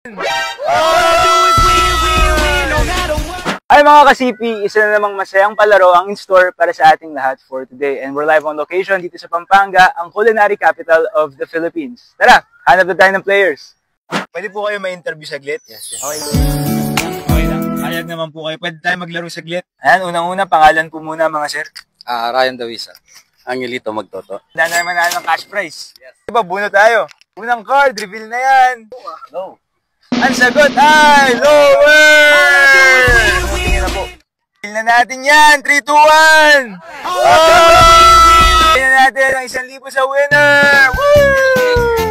Ay mga ka-CP, isa na namang masayang palaro ang in-store para sa ating lahat for today. And we're live on location dito sa Pampanga, ang culinary capital of the Philippines. Tara, hanap na tayo ng players. Pwede po kayo ma-interview saglit? Yes. Okay. Okay lang. Hayag naman po kayo. Pwede tayo maglaro saglit. Ayan, unang-una, pangalan po muna mga sir. Ryan Davisa. Angelito Magtoto. Dahil naman natin ng cash prize. Yes. Diba, buno tayo. Unang card, reveal na yan. No. Ang sagot ay lower! Tingnan na po. Reveal na natin yan. 3, 2, 1! Tingnan natin ang 1,000 sa winner! Woo!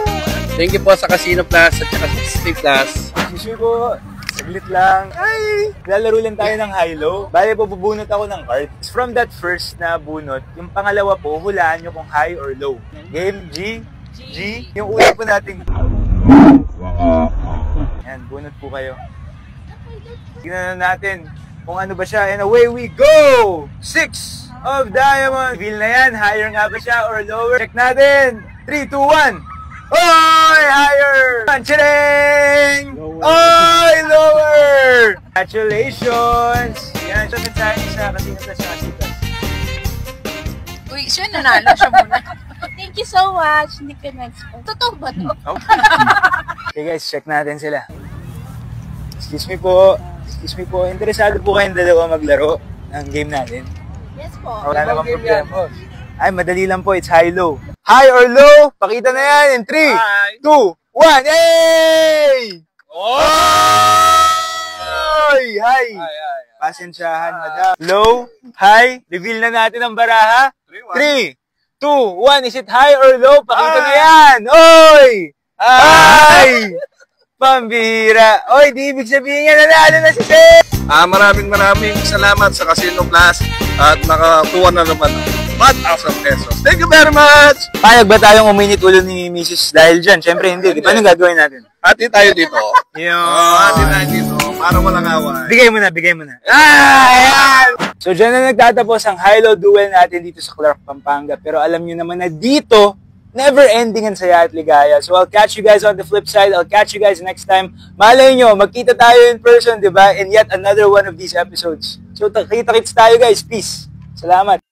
Thank you po sa Casino Plus at saka sa Steve Plus. Excuse me po. Saglit lang. Ay! Lalaro lang tayo ng high-low. Bale po, bubunot ako ng card. From that first na bunot, yung pangalawa po, hulaan nyo kung high or low. Game G. Yung una po natin. Yan, bunot po kayo. Tingnan na natin kung ano ba siya. And away we go! 6 of diamond. Reveal na yan. Higher nga ba siya or lower? Check natin. 3, 2, 1. Oy! Higher! Chireng! Oy! Lower! Congratulations! Yan, ito mensahe sa Casino Plus sa Casitas. Uy, siya nanalo siya muna. Thank you so much. Hindi ka na-expect. Totoo ba to? Okay guys, check natin sila. Excuse me po. Interesado po kayong dalawa maglaro ng game natin? Yes po. Wala namang problema. Ay, madali lang po. It's high-low. High or low? Pakita na yan in 3, 2, 1. Hey! Oy! High! Pasensyahan, madam. Low, high. Reveal na natin ang baraha. 3, 2, 1. Is it high or low? Pakita na yan. Oy! Ay! Pambihira. Oy, di ibig sabihin yan. Nanalo na si Sir! Maraming salamat sa Casino Plus at nakakuha na naman 1,000 pesos. Thank you very much! Payag ba tayong uminit ulo ni Mrs. dahil dyan? Siyempre hindi. Di ba anong gagawin natin? Hati tayo dito. Hati tayo dito. Para walang away. Bigay mo na. Ayan! So dyan na nagtatapos ang high-low duel natin dito sa Clark, Pampanga. Pero alam nyo naman na dito, never-ending ang saya at ligaya. So I'll catch you guys on the flip side. I'll catch you guys next time. Malay nyo, magkita tayo in person, di ba? In yet another one of these episodes. So kita-kits tayo guys. Peace. Salamat.